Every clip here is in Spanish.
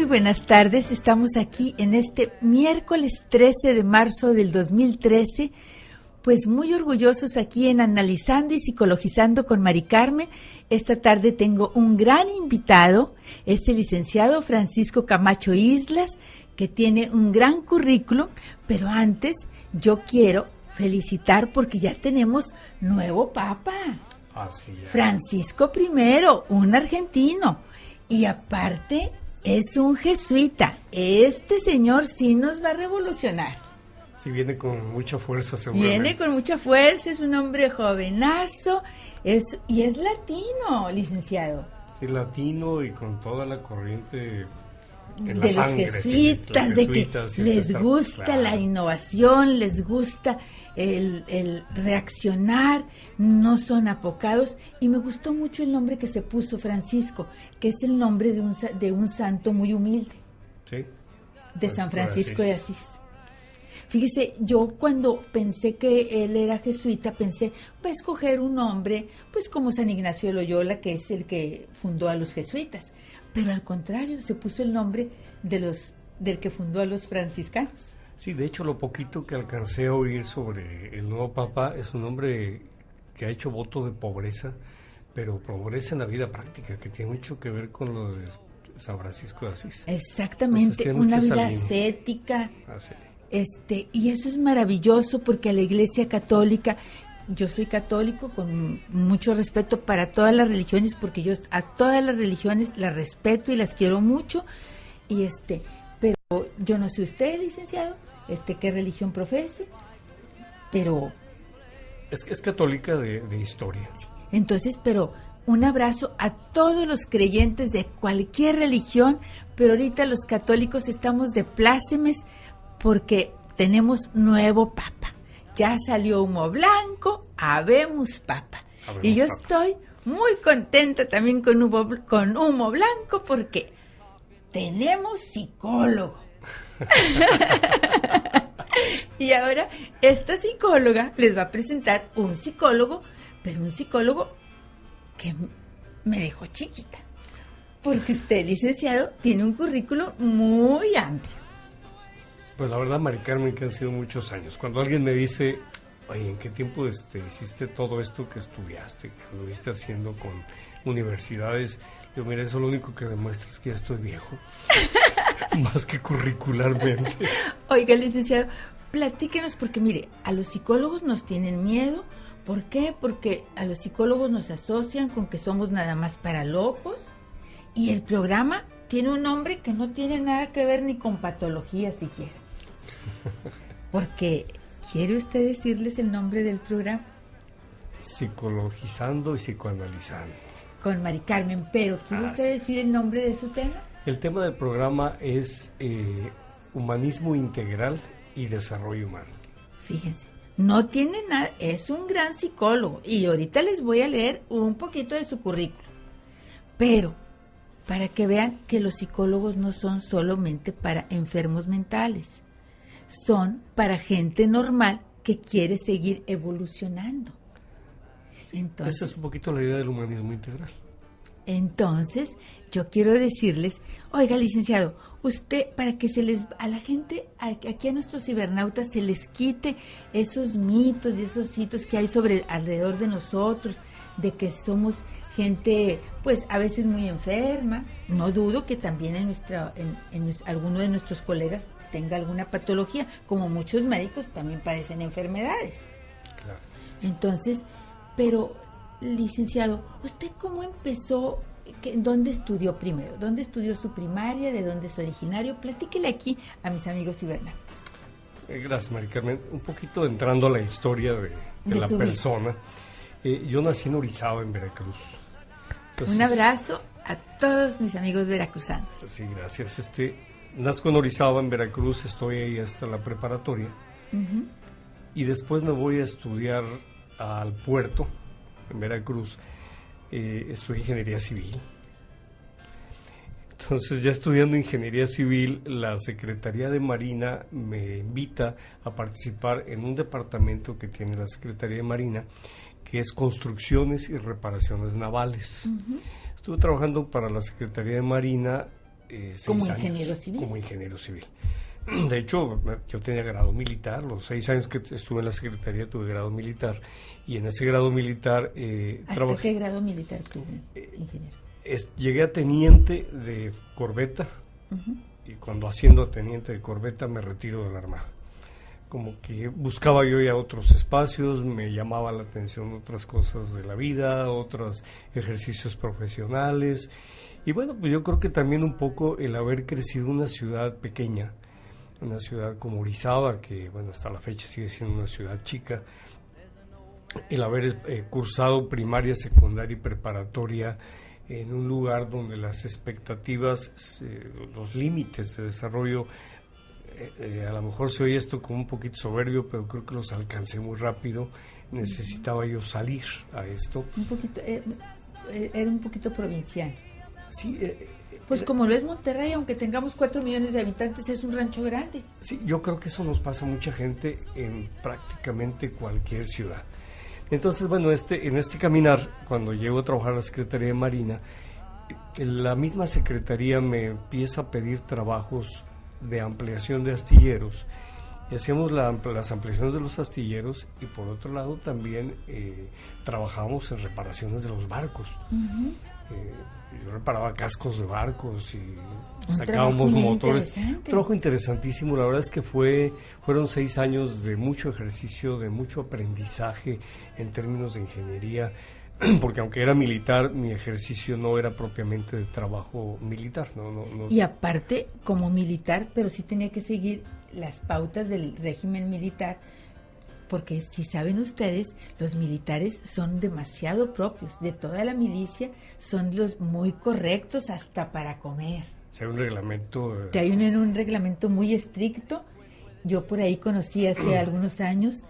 buenas tardes. Estamos aquí en este miércoles 13 de marzo del 2013, pues muy orgullosos aquí en Analizando y Psicologizando con Mari Carmen. Esta tarde tengo un gran invitado, es el licenciado Francisco Camacho Islas, que tiene un gran currículum, pero antes yo quiero felicitar porque ya tenemos nuevo papa. Así es. Francisco I, un argentino, y aparte es un jesuita. Este señor sí nos va a revolucionar. Sí, viene con mucha fuerza seguramente. Viene con mucha fuerza, es un hombre jovenazo, y es latino, licenciado. Sí, latino y con toda la corriente en de la los sangre, jesuitas, sí, de que les gusta claro. la innovación, les gusta el reaccionar, no son apocados. Y me gustó mucho el nombre que se puso, Francisco, que es el nombre de un santo muy humilde, sí, de San Francisco de Asís. Fíjese, yo cuando pensé que él era jesuita, pensé, va a escoger un nombre, pues como San Ignacio de Loyola, que es el que fundó a los jesuitas. Pero al contrario, se puso el nombre del que fundó a los franciscanos. Sí, de hecho, lo poquito que alcancé a oír sobre el nuevo papa es un hombre que ha hecho voto de pobreza, pero pobreza en la vida práctica, que tiene mucho que ver con lo de San Francisco de Asís. Exactamente, una vida ascética. Y eso es maravilloso porque a la Iglesia Católica, yo soy católico con mucho respeto para todas las religiones, porque yo a todas las religiones las respeto y las quiero mucho, pero yo no sé usted, licenciado, qué religión profese, pero es católica de historia. Sí, entonces, pero un abrazo a todos los creyentes de cualquier religión, pero ahorita los católicos estamos de plácemes porque tenemos nuevo papa. Ya salió humo blanco, habemos papa. Y yo estoy muy contenta también con humo blanco porque tenemos psicólogo. Y ahora esta psicóloga les va a presentar un psicólogo, pero un psicólogo que me dejó chiquita. Porque usted, licenciado, tiene un currículo muy amplio. Pues la verdad, Mari Carmen, que han sido muchos años. Cuando alguien me dice, oye, ¿en qué tiempo hiciste todo esto que estudiaste, que lo viste haciendo con universidades? Yo, mira, eso lo único que demuestra es que ya estoy viejo, más que curricularmente. Oiga, licenciado, platíquenos, porque mire, a los psicólogos nos tienen miedo. ¿Por qué? Porque a los psicólogos nos asocian con que somos nada más para locos, y el programa tiene un nombre que no tiene nada que ver ni con patología siquiera. Porque, ¿quiere usted decirles el nombre del programa? Psicologizando y psicoanalizando. Con Mari Carmen, pero ¿quiere usted decir el nombre de su tema? El tema del programa es humanismo integral y desarrollo humano. Fíjense, no tiene nada, es un gran psicólogo, y ahorita les voy a leer un poquito de su currículum. Pero para que vean que los psicólogos no son solamente para enfermos mentales, son para gente normal que quiere seguir evolucionando. Sí, entonces, esa es un poquito la idea del humanismo integral. Entonces, yo quiero decirles, oiga, licenciado, usted, para que a la gente, aquí a nuestros cibernautas, se les quite esos mitos y esos hitos que hay alrededor de nosotros, de que somos gente, pues, a veces muy enferma. No dudo que también alguno de nuestros colegas tenga alguna patología, como muchos médicos también padecen enfermedades. Claro. Entonces, pero, licenciado, ¿usted cómo empezó? ¿Dónde estudió primero? ¿Dónde estudió su primaria? ¿De dónde es originario? Platíquele aquí a mis amigos cibernautas. Gracias, Mari Carmen. Un poquito entrando a la historia de la persona. Yo nací en Orizaba, en Veracruz. Entonces, un abrazo a todos mis amigos veracruzanos. Sí, gracias. Nazco en Orizaba, en Veracruz, estoy ahí hasta la preparatoria. Uh-huh. Y después me voy a estudiar al puerto, en Veracruz. Estudié ingeniería civil. Entonces, ya estudiando ingeniería civil, la Secretaría de Marina me invita a participar en un departamento que tiene la Secretaría de Marina, que es construcciones y reparaciones navales. Uh-huh. Estuve trabajando para la Secretaría de Marina como 6 años. Ingeniero civil. Como ingeniero civil. De hecho, yo tenía grado militar, los 6 años que estuve en la Secretaría tuve grado militar, y en ese grado militar ¿Hasta qué grado militar tuvo, ingeniero? Llegué a teniente de corbeta, y cuando asciendo a teniente de corbeta me retiro de la Armada. Como que buscaba yo ya otros espacios, me llamaba la atención otras cosas de la vida, otros ejercicios profesionales, y bueno, pues yo creo que también un poco el haber crecido en una ciudad pequeña, una ciudad como Orizaba, que bueno, hasta la fecha sigue siendo una ciudad chica, el haber cursado primaria, secundaria y preparatoria en un lugar donde las expectativas, los límites de desarrollo, a lo mejor se oye esto como un poquito soberbio, pero creo que los alcancé muy rápido. Necesitaba yo salir a esto. Un poquito, era un poquito provincial. Sí, pues como lo es Monterrey, aunque tengamos 4 millones de habitantes, es un rancho grande. Sí, yo creo que eso nos pasa a mucha gente en prácticamente cualquier ciudad. Entonces, bueno, en este caminar, cuando llego a trabajar a la Secretaría de Marina, la misma Secretaría me empieza a pedir trabajos de ampliación de astilleros, y hacíamos las ampliaciones de los astilleros, y por otro lado también trabajábamos en reparaciones de los barcos. Yo reparaba cascos de barcos y sacábamos motores. Un trabajo interesantísimo. La verdad es que fueron 6 años de mucho ejercicio, de mucho aprendizaje en términos de ingeniería, porque aunque era militar, mi ejercicio no era propiamente de trabajo militar. No. Y aparte, como militar, pero sí tenía que seguir las pautas del régimen militar, porque si saben ustedes, los militares son demasiado propios, de toda la milicia son los muy correctos hasta para comer. Si hay un reglamento... Hay un reglamento muy estricto. Yo por ahí conocí hace algunos años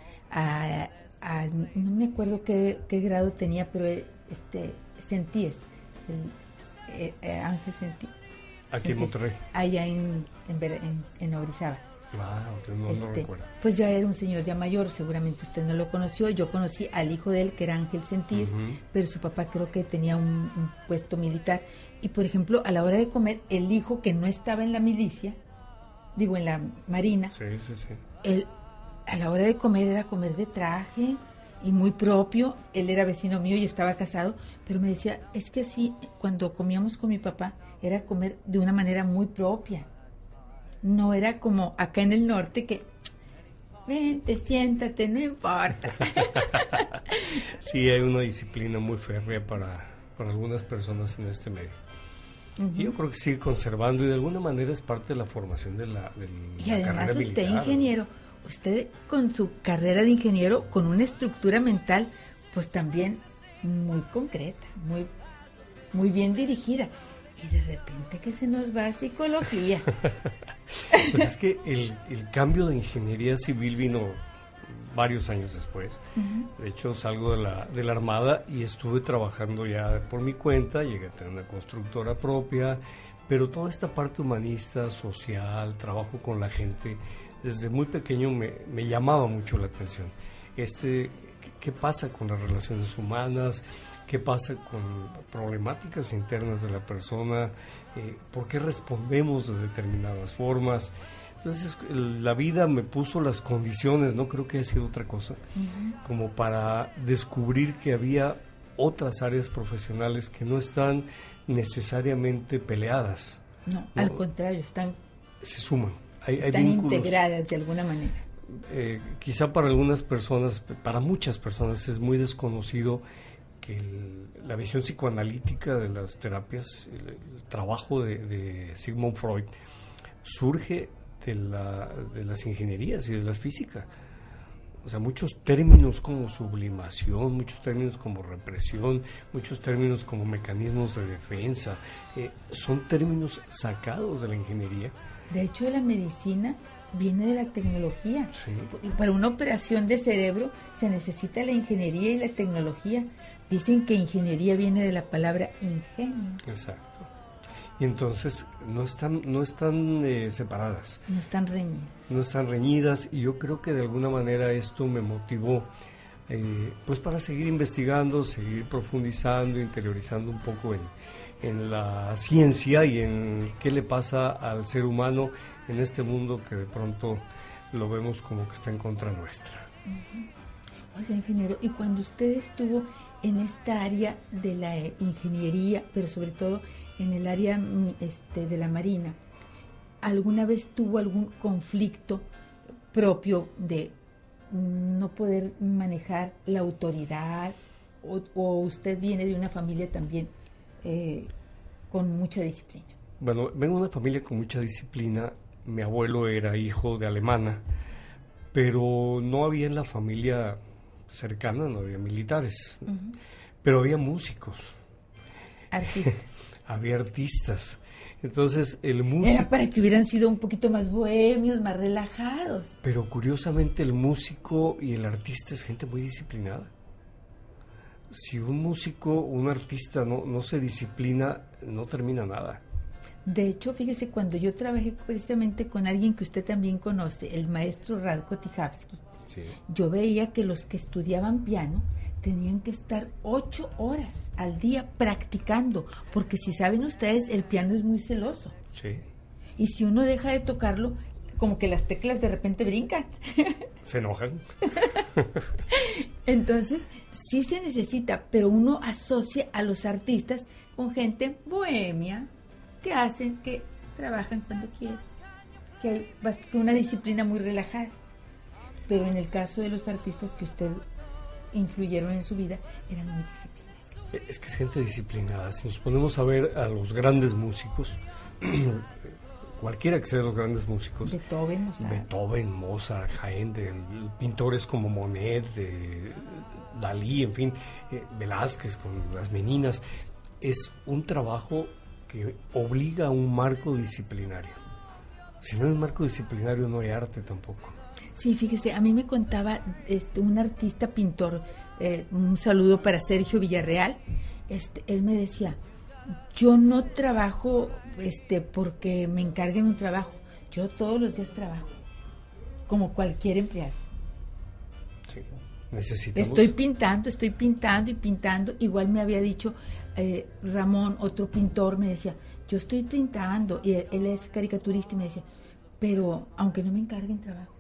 no me acuerdo qué grado tenía, pero Sentíes, Ángel Sentíes. Aquí en Monterrey. Allá en Orizaba. No recuerdo. Pues ya era un señor ya mayor, seguramente usted no lo conoció. Yo conocí al hijo de él, que era Ángel Sentíes, pero su papá creo que tenía un puesto militar. Y por ejemplo, a la hora de comer, el hijo que no estaba en la milicia, en la marina, él a la hora de comer era comer de traje y muy propio. Él era vecino mío y estaba casado, pero me decía, es que así, cuando comíamos con mi papá, era comer de una manera muy propia. No era como acá en el norte que, vente, siéntate, no importa. Sí, hay una disciplina muy férrea para algunas personas en este medio. Y yo creo que sigue conservando, y de alguna manera es parte de la formación de la y además carrera usted militar. Ingeniero, usted con su carrera de ingeniero, con una estructura mental, pues también muy concreta, muy bien dirigida. Y de repente que se nos va a psicología. Pues es que el cambio de ingeniería civil vino varios años después. De hecho, salgo de la Armada y estuve trabajando ya por mi cuenta, llegué a tener una constructora propia, pero toda esta parte humanista, social, trabajo con la gente, desde muy pequeño me llamaba mucho la atención. ¿Qué pasa con las relaciones humanas? ¿Qué pasa con problemáticas internas de la persona? ¿Por qué respondemos de determinadas formas? Entonces, la vida me puso las condiciones, no creo que haya sido otra cosa, como para descubrir que había otras áreas profesionales que no están necesariamente peleadas. No, al contrario, se suman. Están integradas de alguna manera. Quizá para algunas personas, para muchas personas es muy desconocido que la visión psicoanalítica de las terapias, el trabajo de Sigmund Freud, surge de las ingenierías y de la física. O sea, muchos términos como sublimación, muchos términos como represión, muchos términos como mecanismos de defensa, son términos sacados de la ingeniería. De hecho, la medicina viene de la tecnología. Sí. Para una operación de cerebro se necesita la ingeniería y la tecnología. Dicen que ingeniería viene de la palabra ingenio. Exacto. Y entonces no están separadas. No están reñidas. No están reñidas, y yo creo que de alguna manera esto me motivó pues para seguir investigando, seguir profundizando, interiorizando un poco en la ciencia y en qué le pasa al ser humano en este mundo que de pronto lo vemos como que está en contra nuestra. Oiga, ingeniero, y cuando usted estuvo en esta área de la ingeniería, pero sobre todo en el área de la marina, ¿alguna vez tuvo algún conflicto propio de no poder manejar la autoridad? ¿O usted viene de una familia también con mucha disciplina? Bueno, vengo de una familia con mucha disciplina. Mi abuelo era hijo de alemana, pero no había en la familia cercana, no había militares, pero había músicos. Artistas. Había artistas. Entonces, el músico... Era para que hubieran sido un poquito más bohemios, más relajados. Pero curiosamente el músico y el artista es gente muy disciplinada. Si un músico, un artista no se disciplina, no termina nada. De hecho, fíjese, cuando yo trabajé precisamente con alguien que usted también conoce, el maestro Radko Tijavsky, Sí. yo veía que los que estudiaban piano tenían que estar 8 horas al día practicando, porque si saben ustedes, el piano es muy celoso. Sí. Y si uno deja de tocarlo, como que las teclas de repente brincan. Se enojan. Entonces, sí se necesita, pero uno asocia a los artistas con gente bohemia, que hacen, que trabajan cuando quieren, que hay una disciplina muy relajada. Pero en el caso de los artistas que usted influyeron en su vida, eran muy disciplinados. Es que es gente disciplinada. Si nos ponemos a ver a los grandes músicos, cualquiera que sea de los grandes músicos, Beethoven, Mozart, Haendel, pintores como Monet, Dalí, en fin, Velázquez con las Meninas, es un trabajo que obliga a un marco disciplinario. Si no hay un marco disciplinario, no hay arte tampoco. Sí, fíjese, a mí me contaba un artista pintor, un saludo para Sergio Villarreal, él me decía, yo no trabajo porque me encarguen un trabajo, yo todos los días trabajo, como cualquier empleado. Sí, necesitamos... Estoy pintando y pintando, igual me había dicho Ramón, otro pintor, me decía, yo estoy pintando, y él es caricaturista, y me decía, pero aunque no me encarguen trabajos.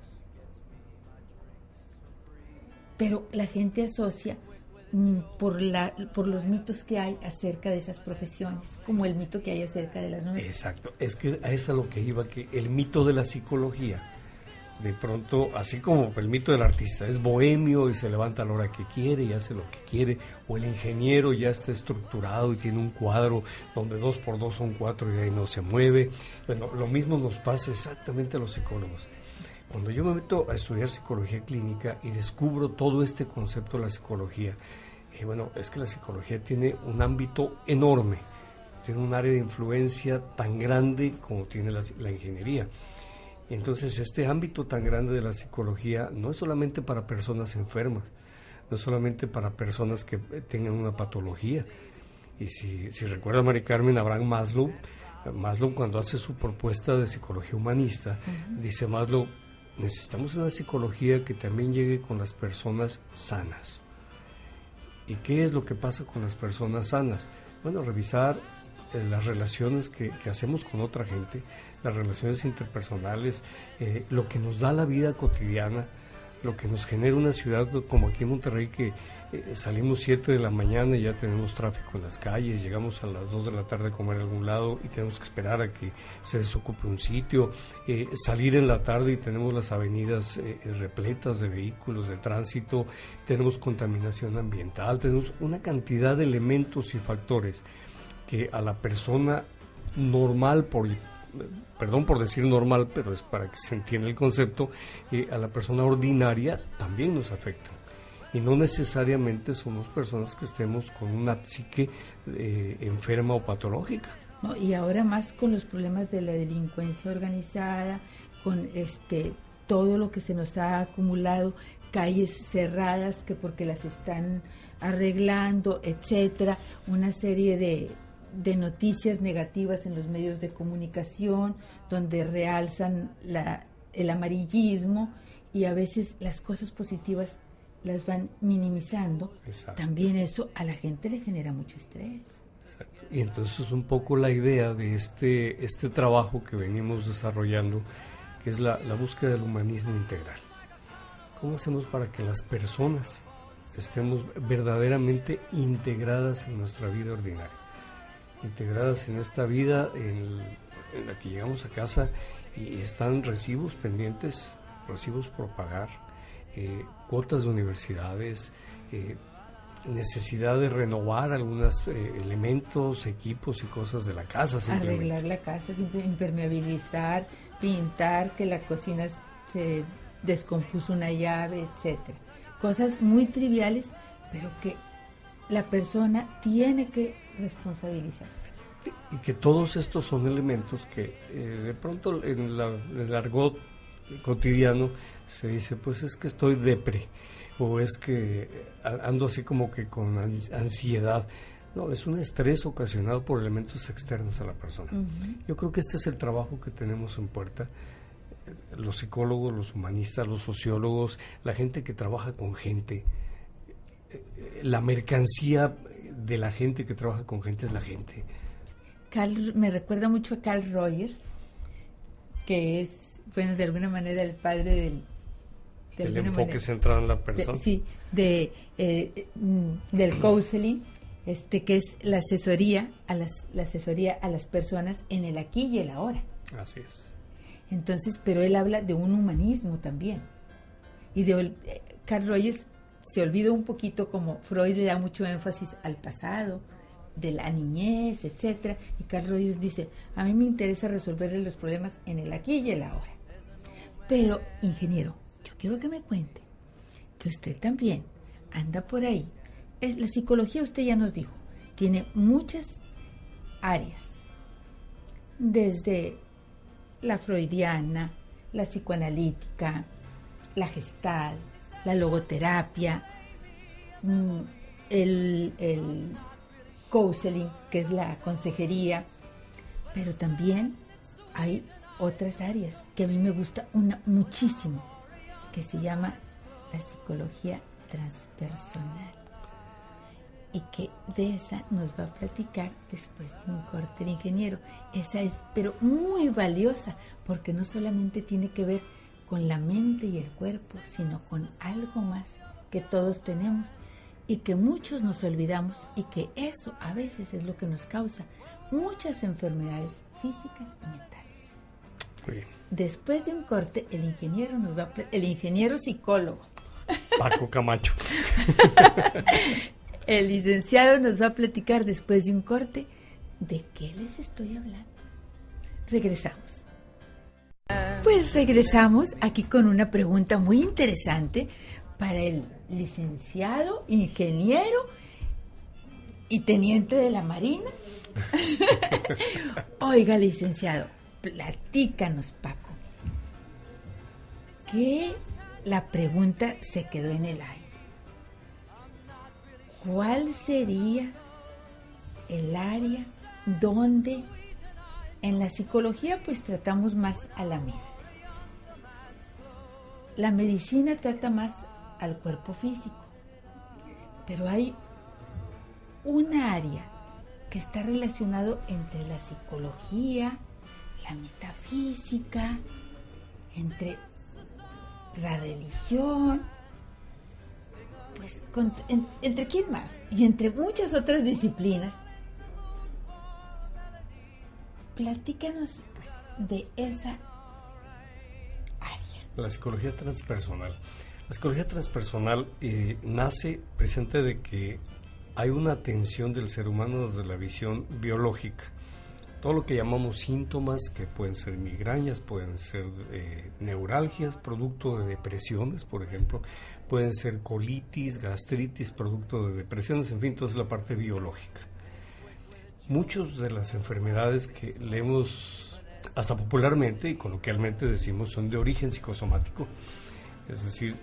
Pero la gente asocia por los mitos que hay acerca de esas profesiones, como el mito que hay acerca de las nuestras. Exacto, es que a eso es a lo que iba, que el mito de la psicología, de pronto, así como el mito del artista, es bohemio y se levanta a la hora que quiere y hace lo que quiere, o el ingeniero ya está estructurado y tiene un cuadro donde 2 por 2 son 4 y ahí no se mueve. Bueno, lo mismo nos pasa exactamente a los psicólogos. Cuando yo me meto a estudiar psicología clínica y descubro todo este concepto de la psicología, dije, bueno, es que la psicología tiene un ámbito enorme, tiene un área de influencia tan grande como tiene la ingeniería. Y entonces este ámbito tan grande de la psicología no es solamente para personas enfermas, no es solamente para personas que tengan una patología. Y si recuerda, Mari Carmen, Abraham Maslow cuando hace su propuesta de psicología humanista, dice Maslow, necesitamos una psicología que también llegue con las personas sanas. ¿Y qué es lo que pasa con las personas sanas? Bueno, revisar las relaciones que hacemos con otra gente, las relaciones interpersonales, lo que nos da la vida cotidiana, lo que nos genera una ciudad como aquí en Monterrey, que salimos 7 de la mañana y ya tenemos tráfico en las calles, llegamos a las 2 de la tarde a comer a algún lado y tenemos que esperar a que se desocupe un sitio, salir en la tarde y tenemos las avenidas repletas de vehículos, de tránsito, tenemos contaminación ambiental, tenemos una cantidad de elementos y factores que a la persona normal, perdón por decir normal, pero es para que se entienda el concepto, a la persona ordinaria también nos afecta. Y no necesariamente somos personas que estemos con una psique enferma o patológica. ¿No? Y ahora más con los problemas de la delincuencia organizada, con todo lo que se nos ha acumulado, calles cerradas que porque las están arreglando, etcétera, una serie de noticias negativas en los medios de comunicación donde realzan el amarillismo y a veces las cosas positivas las van minimizando. Exacto. También eso a la gente le genera mucho estrés. Exacto. Y entonces es un poco la idea de este trabajo que venimos desarrollando, que es la búsqueda del humanismo integral. ¿Cómo hacemos para que las personas estemos verdaderamente integradas en nuestra vida ordinaria? Integradas en esta vida en la que llegamos a casa y están recibos pendientes, recibos por pagar, cuotas de universidades, necesidad de renovar algunos elementos, equipos y cosas de la casa, simplemente. Arreglar la casa, impermeabilizar, pintar, que la cocina se descompuso una llave, etcétera. Cosas muy triviales, pero que la persona tiene que responsabilizarse. Y que todos estos son elementos que de pronto en el argot cotidiano se dice, pues es que estoy depre, o es que ando así como que con ansiedad. No, es un estrés ocasionado por elementos externos a la persona. Yo creo que este es el trabajo que tenemos en puerta, los psicólogos, los humanistas, los sociólogos, la gente que trabaja con gente. La mercancía de la gente que trabaja con gente es la gente. Me recuerda mucho a Carl Rogers, que es, bueno, de alguna manera el padre del enfoque centrado en la persona. Del counseling, que es la asesoría a las personas en el aquí y el ahora. Así es. Entonces, pero él habla de un humanismo también. Y Carl Rogers se olvida un poquito, como Freud le da mucho énfasis al pasado, de la niñez, etcétera, y Carl Rogers dice, a mí me interesa resolverle los problemas en el aquí y el ahora. Pero, ingeniero, yo quiero que me cuente que usted también anda por ahí. La psicología, usted ya nos dijo, tiene muchas áreas, desde la freudiana, la psicoanalítica, la gestal, la logoterapia, el counseling, que es la consejería, pero también hay otras áreas que a mí me gusta muchísimo, que se llama la psicología transpersonal, y que de esa nos va a platicar después de un corte el ingeniero. Esa es, pero muy valiosa, porque no solamente tiene que ver con la mente y el cuerpo, sino con algo más que todos tenemos y que muchos nos olvidamos, y que eso a veces es lo que nos causa muchas enfermedades físicas y mentales. Bien. Después de un corte, el ingeniero psicólogo Paco Camacho. El licenciado nos va a platicar después de un corte de qué les estoy hablando. Regresamos. Pues regresamos aquí con una pregunta muy interesante para el licenciado, ingeniero y teniente de la Marina. Oiga, licenciado, platícanos, Paco, que la pregunta se quedó en el aire. ¿Cuál sería el área donde en la psicología pues tratamos más a la mente? La medicina trata más al cuerpo físico, pero hay una área que está relacionado entre la psicología, la metafísica, entre la religión, pues entre quién más, y entre muchas otras disciplinas. Platícanos de esa área. La psicología transpersonal. La psicología transpersonal nace presente de que hay una atención del ser humano desde la visión biológica. Todo lo que llamamos síntomas, que pueden ser migrañas, pueden ser neuralgias, producto de depresiones, por ejemplo, pueden ser colitis, gastritis, producto de depresiones, en fin, toda es la parte biológica. Muchas de las enfermedades que leemos hasta popularmente y coloquialmente decimos son de origen psicosomático, es decir,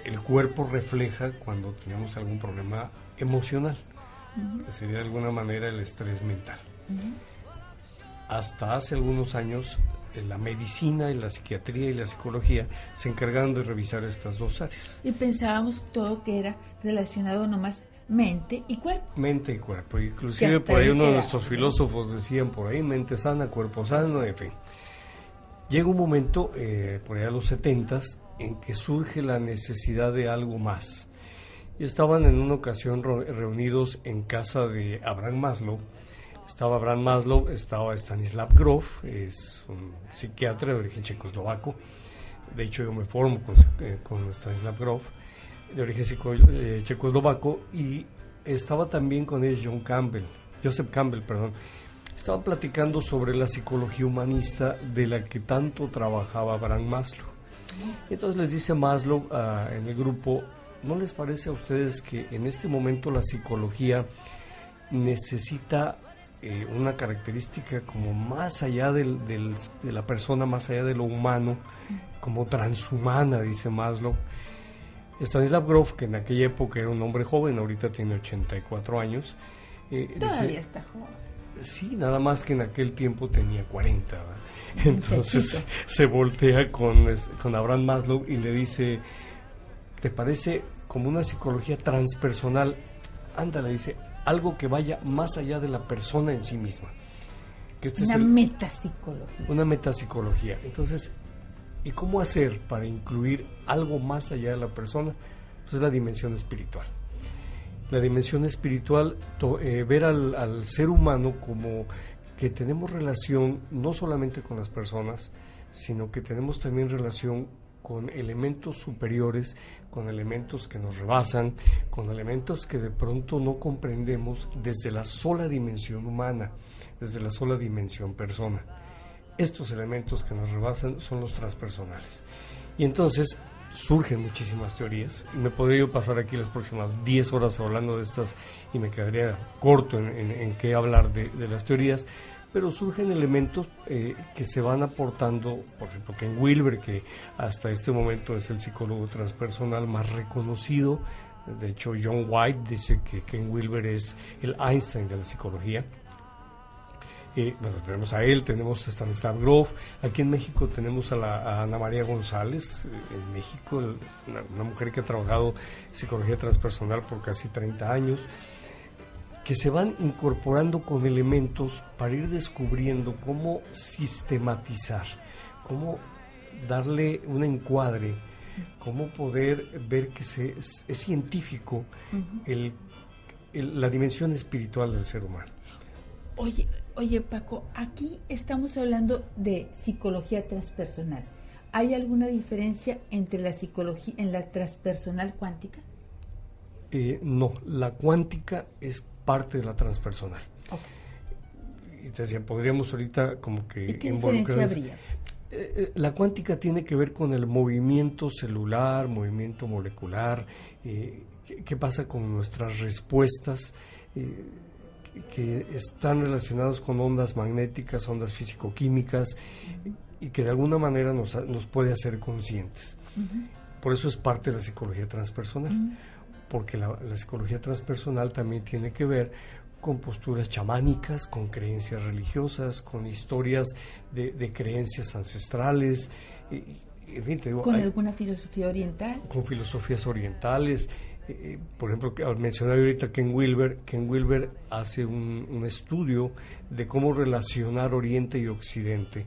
el cuerpo refleja cuando tenemos algún problema emocional, que sería de alguna manera el estrés mental. Hasta hace algunos años la medicina y la psiquiatría y la psicología se encargaron de revisar estas dos áreas. Y pensábamos todo que era relacionado nomás mente y cuerpo. Mente y cuerpo. Inclusive por ahí uno de nuestros filósofos decían por ahí, mente sana, cuerpo sano, en fin. Llega un momento, por allá a los 70s, en que surge la necesidad de algo más. Y estaban en una ocasión reunidos en casa de Abraham Maslow. Estaba Abraham Maslow, estaba Stanislav Grof, es un psiquiatra de origen checoslovaco. De hecho, yo me formo con Stanislav Grof, de origen checoslovaco, y estaba también con él Joseph Campbell. Estaban platicando sobre la psicología humanista de la que tanto trabajaba Abraham Maslow. Entonces les dice Maslow en el grupo, ¿no les parece a ustedes que en este momento la psicología necesita una característica como más allá de la persona, más allá de lo humano, como transhumana, dice Maslow? Stanislav Grof, que en aquella época era un hombre joven, ahorita tiene 84 años. Todavía está joven. Sí, nada más que en aquel tiempo tenía 40, ¿verdad? Entonces se voltea con Abraham Maslow y le dice, ¿te parece como una psicología transpersonal? Ándale, dice, algo que vaya más allá de la persona en sí misma. Que Metapsicología. Una metapsicología. Entonces, ¿y cómo hacer para incluir algo más allá de la persona? Pues la dimensión espiritual. La dimensión espiritual, ver al ser humano como que tenemos relación no solamente con las personas, sino que tenemos también relación con elementos superiores, con elementos que nos rebasan, con elementos que de pronto no comprendemos desde la sola dimensión humana, desde la sola dimensión persona. Estos elementos que nos rebasan son los transpersonales. Y entonces surgen muchísimas teorías, y me podría yo pasar aquí las próximas 10 horas hablando de estas y me quedaría corto en qué hablar de las teorías, pero surgen elementos que se van aportando. Por ejemplo, Ken Wilber, que hasta este momento es el psicólogo transpersonal más reconocido. De hecho, John White dice que Ken Wilber es el Einstein de la psicología. Bueno, tenemos a él, tenemos a Stanislav Grof. Aquí en México tenemos a Ana María González, en México, una mujer que ha trabajado psicología transpersonal por casi 30 años, que se van incorporando con elementos para ir descubriendo cómo sistematizar, cómo darle un encuadre, cómo poder ver que es científico la dimensión espiritual del ser humano. Oye, Paco, aquí estamos hablando de psicología transpersonal. ¿Hay alguna diferencia entre la psicología en la transpersonal cuántica? No, la cuántica es parte de la transpersonal. Okay. Y te decía, podríamos ahorita como que... ¿Y qué diferencia habría? La cuántica tiene que ver con el movimiento celular, movimiento molecular, qué pasa con nuestras respuestas, que están relacionados con ondas magnéticas, ondas físico-químicas, y que de alguna manera nos puede hacer conscientes. Por eso es parte de la psicología transpersonal, porque la psicología transpersonal también tiene que ver con posturas chamánicas, con creencias religiosas, con historias de creencias ancestrales, en fin, te digo, ¿con alguna filosofía oriental? Con filosofías orientales. Por ejemplo, al mencionar ahorita Ken Wilber hace un estudio de cómo relacionar Oriente y Occidente.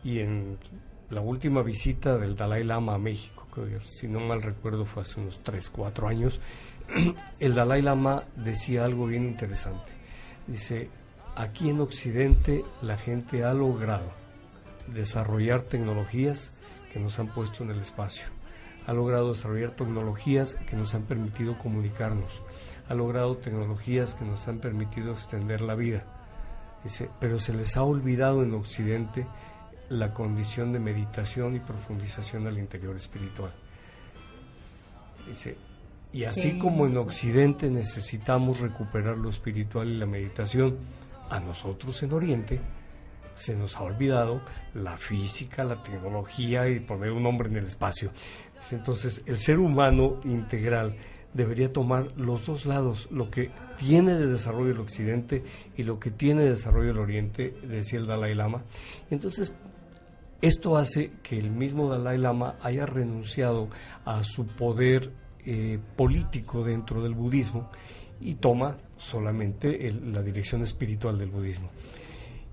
Y en la última visita del Dalai Lama a México, que si no mal recuerdo fue hace unos 3-4 años, el Dalai Lama decía algo bien interesante. Dice, aquí en Occidente la gente ha logrado desarrollar tecnologías que nos han puesto en el espacio. Ha logrado desarrollar tecnologías que nos han permitido comunicarnos, ha logrado tecnologías que nos han permitido extender la vida. Dice, pero se les ha olvidado en Occidente la condición de meditación y profundización al interior espiritual. Dice, y así como en Occidente necesitamos recuperar lo espiritual y la meditación, a nosotros en Oriente se nos ha olvidado la física, la tecnología y poner un hombre en el espacio. Entonces, el ser humano integral debería tomar los dos lados, lo que tiene de desarrollo el Occidente y lo que tiene de desarrollo el Oriente, decía el Dalai Lama. Entonces, esto hace que el mismo Dalai Lama haya renunciado a su poder político dentro del budismo y toma solamente la dirección espiritual del budismo.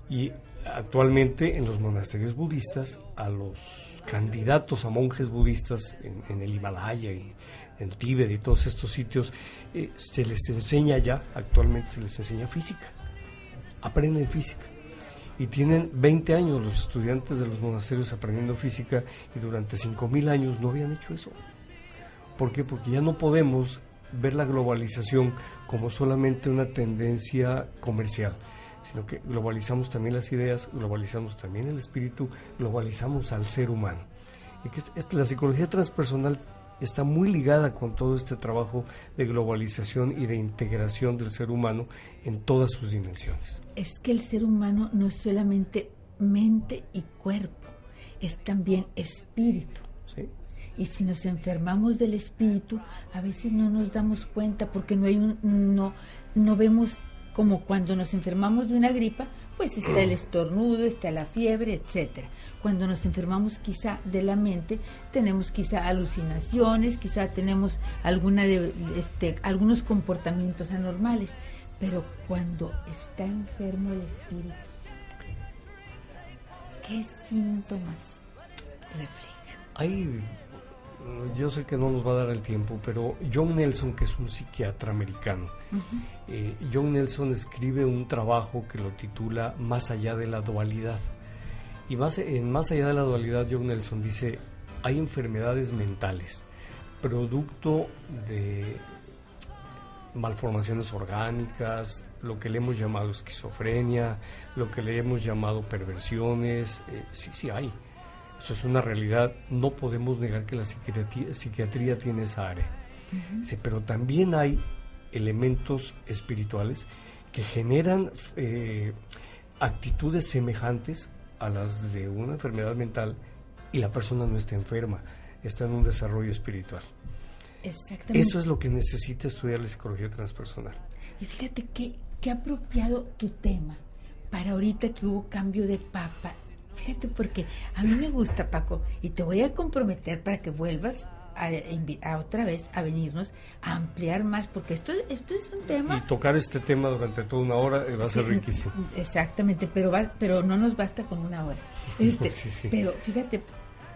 Y actualmente en los monasterios budistas, a los candidatos a monjes budistas en el Himalaya y en el Tíbet y todos estos sitios, se les enseña actualmente se les enseña física, aprenden física. Y tienen 20 años los estudiantes de los monasterios aprendiendo física, y durante 5,000 años no habían hecho eso. ¿Por qué? Porque ya no podemos ver la globalización como solamente una tendencia comercial, sino que globalizamos también las ideas, globalizamos también el espíritu, globalizamos al ser humano. Y que la psicología transpersonal está muy ligada con todo este trabajo de globalización y de integración del ser humano en todas sus dimensiones. Es que el ser humano no es solamente mente y cuerpo, es también espíritu. ¿Sí? Y si nos enfermamos del espíritu, a veces no nos damos cuenta, porque no vemos, como cuando nos enfermamos de una gripa, pues está el estornudo, está la fiebre, etcétera. Cuando nos enfermamos quizá de la mente, tenemos quizá alucinaciones, quizá tenemos algunos comportamientos anormales, pero cuando está enfermo el espíritu, ¿qué síntomas refleja? Yo sé que no nos va a dar el tiempo, pero John Nelson, que es un psiquiatra americano, John Nelson escribe un trabajo que lo titula Más allá de la dualidad. Y más allá de la dualidad, John Nelson dice, hay enfermedades mentales, producto de malformaciones orgánicas, lo que le hemos llamado esquizofrenia, lo que le hemos llamado perversiones, sí hay. Eso es una realidad, no podemos negar que la psiquiatría tiene esa área. Sí, pero también hay elementos espirituales que generan actitudes semejantes a las de una enfermedad mental, y la persona no está enferma, está en un desarrollo espiritual. Exactamente. Eso es lo que necesita estudiar la psicología transpersonal. Y fíjate qué apropiado tu tema para ahorita que hubo cambio de papa. Fíjate, porque a mí me gusta, Paco, y te voy a comprometer para que vuelvas a otra vez a venirnos a ampliar más, porque esto es un tema. Y tocar este tema durante toda una hora va a ser riquísimo. Exactamente, pero no nos basta con una hora. Sí. Pero fíjate,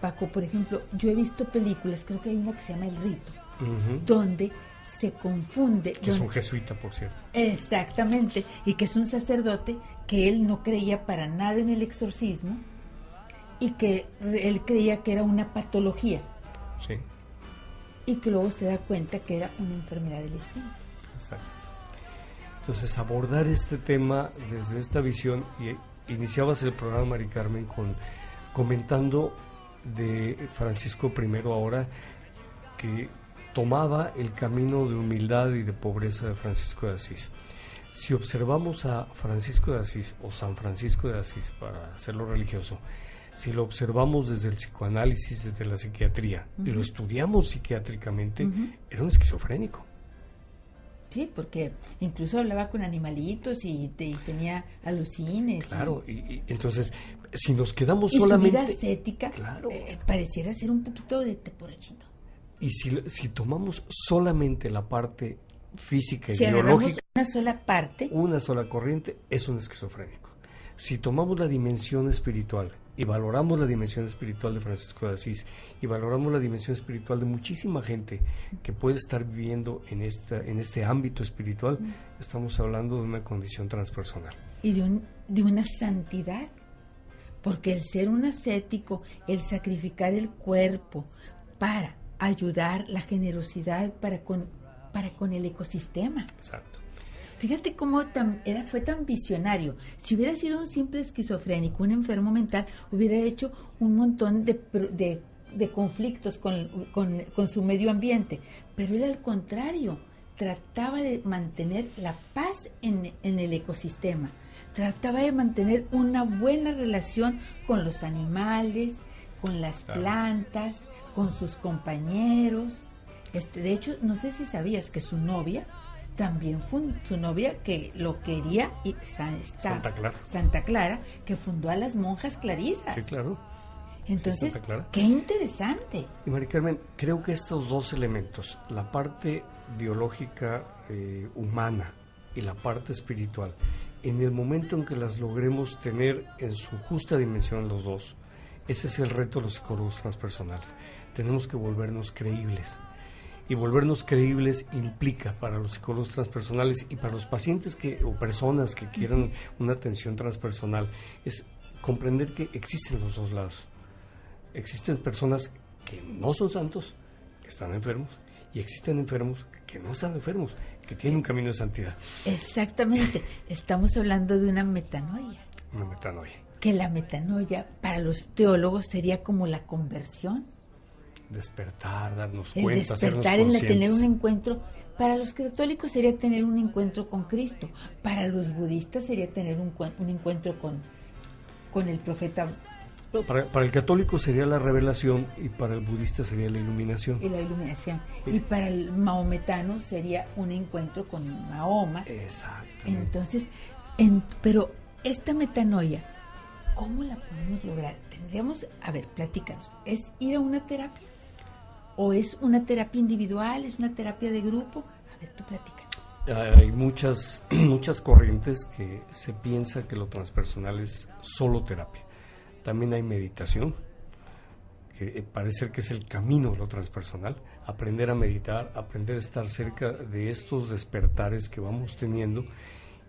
Paco, por ejemplo, yo he visto películas, creo que hay una que se llama El Rito, donde se confunde. Que es un jesuita, por cierto. Exactamente, y que es un sacerdote que él no creía para nada en el exorcismo y que él creía que era una patología. Sí. Y que luego se da cuenta que era una enfermedad del espíritu. Exacto. Entonces, abordar este tema desde esta visión, y iniciabas el programa, Mari Carmen, comentando de Francisco I ahora, que tomaba el camino de humildad y de pobreza de Francisco de Asís. Si observamos a Francisco de Asís, o San Francisco de Asís, para hacerlo religioso, si lo observamos desde el psicoanálisis, desde la psiquiatría, y lo estudiamos psiquiátricamente, era un esquizofrénico. Sí, porque incluso hablaba con animalitos y tenía alucines. Claro, y entonces, si nos quedamos y solamente... su vida ascética, claro, pareciera ser un poquito de teporachito. Y si tomamos solamente la parte física y si biológica, una sola corriente, es un esquizofrénico. Si tomamos la dimensión espiritual y valoramos la dimensión espiritual de Francisco de Asís y valoramos la dimensión espiritual de muchísima gente que puede estar viviendo en este ámbito espiritual, estamos hablando de una condición transpersonal. Y de una santidad, porque el ser un ascético, el sacrificar el cuerpo para ayudar, la generosidad para con el ecosistema. Exacto. Fíjate cómo fue tan visionario. Si hubiera sido un simple esquizofrénico, un enfermo mental, hubiera hecho un montón de conflictos con su medio ambiente. Pero él, al contrario, trataba de mantener la paz en el ecosistema. Trataba de mantener una buena relación con los animales, con las plantas, con sus compañeros. De hecho, no sé si sabías que su novia también fue su novia, que lo quería, y Santa Clara, que fundó a las monjas clarisas. Sí, claro. Entonces, ¿Sí, Clara? qué interesante. Y Mari Carmen, creo que estos dos elementos, la parte biológica humana y la parte espiritual, en el momento en que las logremos tener en su justa dimensión los dos, ese es el reto de los psicólogos transpersonales. Tenemos que volvernos creíbles. Y volvernos creíbles implica para los psicólogos transpersonales y para los pacientes o personas que quieran una atención transpersonal, es comprender que existen los dos lados. Existen personas que no son santos, que están enfermos, y existen enfermos que no están enfermos, que tienen un camino de santidad. Exactamente. Estamos hablando de una metanoia. Una metanoia. Que la metanoia para los teólogos sería como la conversión. Despertar, darnos El cuenta, despertar, hacernos el tener un conscientes. encuentro. Para los católicos sería tener un encuentro con Cristo. Para los budistas sería tener un encuentro con el profeta. No, para el católico sería la revelación y para el budista sería la iluminación. Y la iluminación. Sí. Y para el maometano sería un encuentro con Mahoma. Exactamente. Entonces, pero esta metanoia, ¿cómo la podemos lograr? Tendríamos, a ver, platícanos, ¿es ir a una terapia? ¿O es una terapia individual? ¿Es una terapia de grupo? A ver, tú platícanos. Hay muchas corrientes que se piensa que lo transpersonal es solo terapia. También hay meditación, que parece que es el camino de lo transpersonal. Aprender a meditar, aprender a estar cerca de estos despertares que vamos teniendo,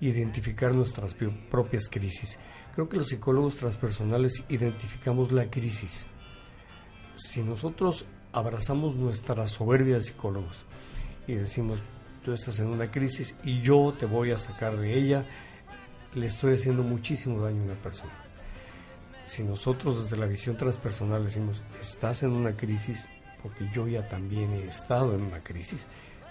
identificar nuestras propias crisis. Creo que los psicólogos transpersonales identificamos la crisis. Si nosotros abrazamos nuestra soberbia de psicólogos y decimos, tú estás en una crisis y yo te voy a sacar de ella, le estoy haciendo muchísimo daño a una persona. Si nosotros desde la visión transpersonal decimos, estás en una crisis porque yo ya también he estado en una crisis,